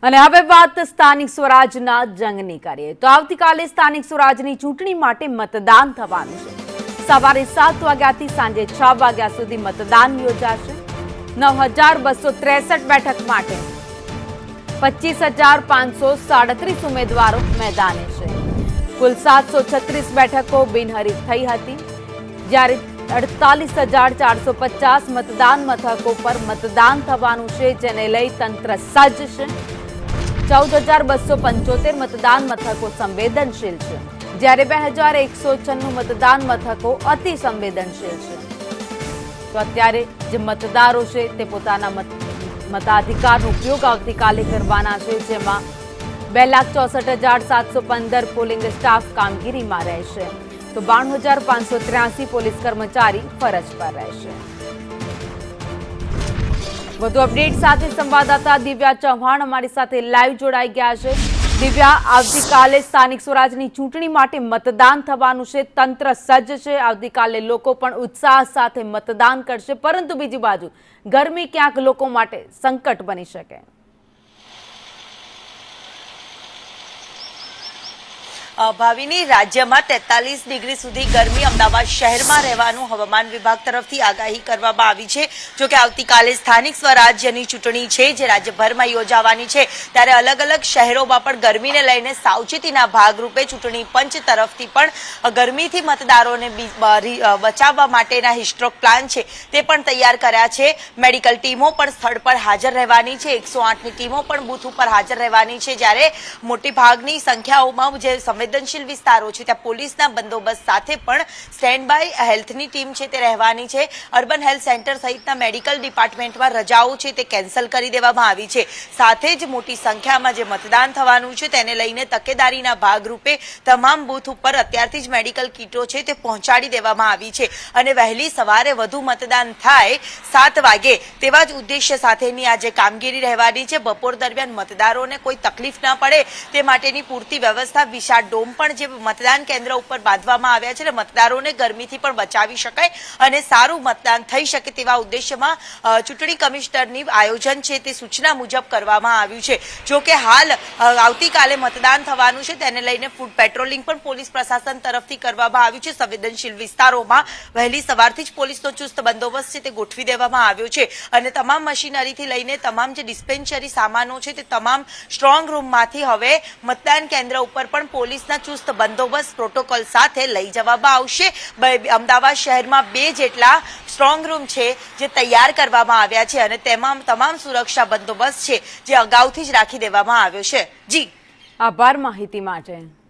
અને હવે વાત સ્થાનિક સ્વરાજના જંગની કરીએ તો આવતીકાલે સ્થાનિક સ્વરાજની ચૂંટણી માટે મતદાન થવાનું છે। સવારે 7 વાગ્યાથી સાંજે 6 વાગ્યા સુધી મતદાન યોજાશે। 9,263 બેઠક માટે 25,537 ઉમેદવારો મેદાને છે। કુલ 736 બેઠકો બિનહરીફ થઈ હતી, જ્યારે 48,450 મતદાન મથકો પર મતદાન થવાનું છે, જેને લઈ તંત્ર સજ્જ છે। 14,275 મતદાન મથકો સંવેદનશીલ છે, જ્યારે 2,196 મતદાન મથકો અતિ સંવેદનશીલ છે। તો અત્યારે જે મતદારો છે તે પોતાના મતાધિકારનો ઉપયોગ આવતીકાલે કરવાના છે, જેમાં 2,64,715 પોલિંગ સ્ટાફ કામગીરીમાં રહેશે, તો 92,583 પોલીસ કર્મચારી ફરજ પર રહેશે। વધુ અપડેટ સાથે સંવાદદાતા દિવ્યા ચૌહાણ અમારી સાથે લાઈવ જોડાઈ ગયા છે। દિવ્યા, આવતીકાલે સ્થાનિક સ્વરાજની ચૂંટણી માટે મતદાન થવાનું છે, તંત્ર સજ્જ છે, આવતીકાલે લોકો પણ ઉત્સાહ સાથે મતદાન કરશે, પરંતુ બીજી બાજુ ગરમી ક્યાંક લોકો માટે સંકટ બની શકે। ભાવિની રાજ્યમાં 43 ડિગ્રી સુધી ગરમી અમદાવાદ શહેરમાં રહેવાનું હવામાન વિભાગ તરફથી આગાહી કરવામાં આવી છે। જો કે આવતીકાલે સ્થાનિક સ્વરાજ્યની ચૂંટણી છે, જે રાજ્યભરમાં યોજાવાની છે, ત્યારે અલગ અલગ શહેરોમાં પણ ગરમીને લઈને સાવચેતીના ભાગરૂપે ચૂંટણી પંચ તરફથી પણ ગરમીથી મતદારોને બચાવવા માટેના હિસ્ટ્રોક પ્લાન છે તે પણ તૈયાર કર્યા છે। મેડિકલ ટીમો પણ સ્થળ પર હાજર રહેવાની છે, 108ની ટીમો પણ બૂથ ઉપર હાજર રહેવાની છે, જ્યારે મોટી ભાગની સંખ્યાઓમાં જે સંવેદનશીલ વિસ્તારો છે ત્યાં પોલીસના બંદોબસ્ત સાથે પણ સ્ટેન્ડ બાય હેલ્થની ટીમ છે તે રહેવાની છે। અર્બન હેલ્થ સેન્ટર સહિતના મેડિકલ ડિપાર્ટમેન્ટમાં રજાઓ છે તે કેન્સલ કરી દેવામાં આવી છે। સાથે જ મોટી સંખ્યામાં જે મતદાન થવાનું છે તેને લઈને તકેદારીના ભાગરૂપે તમામ બૂથ ઉપર અત્યારથી જ મેડિકલ કીટો છે તે પહોંચાડી દેવામાં આવી છે, અને વહેલી સવારે વધુ મતદાન થાય 7 વાગે તેવા જ ઉદ્દેશ્ય સાથેની આ જે કામગીરી રહેવાની છે। બપોર દરમિયાન મતદારોને કોઈ તકલીફ ના પડે તે માટેની પૂરતી વ્યવસ્થા વિશાળ ડોમ પણ જે મતદાન કેન્દ્ર ઉપર બાંધવામાં આવ્યા છે, મતદારોને ગરમીથી પણ બચાવી શકાય અને સારું મતદાન થઈ શકે તેવા ઉદ્દેશ્યમાં ચૂંટણી કમિશનરની આયોજન છે તે સૂચના મુજબ કરવામાં આવ્યું છે। જો કે હાલ આવતીકાલે મતદાન થવાનું છે તેને લઈને ફૂડ પેટ્રોલિંગ પણ પોલીસ પ્રશાસન તરફથી કરવામાં આવ્યું છે। સંવેદનશીલ વિસ્તારોમાં વહેલી સવારથી જ પોલીસનો ચુસ્ત બંદોબસ્ત છે તે ગોઠવી દેવામાં આવ્યો છે, અને તમામ મશીનરીથી લઈને તમામ જે ડિસ્પેન્સરી સામાનો છે તે તમામ સ્ટ્રોંગ રૂમમાંથી હવે મતદાન કેન્દ્ર ઉપર પણ પોલીસના ચુસ્ત બંદોબસ્ત પ્રોટોકોલ સાથે લઈ જવામાં આવશે। અમદાવાદ શહેરમાં 2 જેટલા સ્ટ્રોંગ રૂમ છે જે તૈયાર કરવામાં આવ્યા છે, અને તેમાં તમામ સુરક્ષા બંદોબસ્ત છે જે અગાઉથી જ રાખી દેવામાં આવ્યો છે। જી, આભાર માહિતી માટે।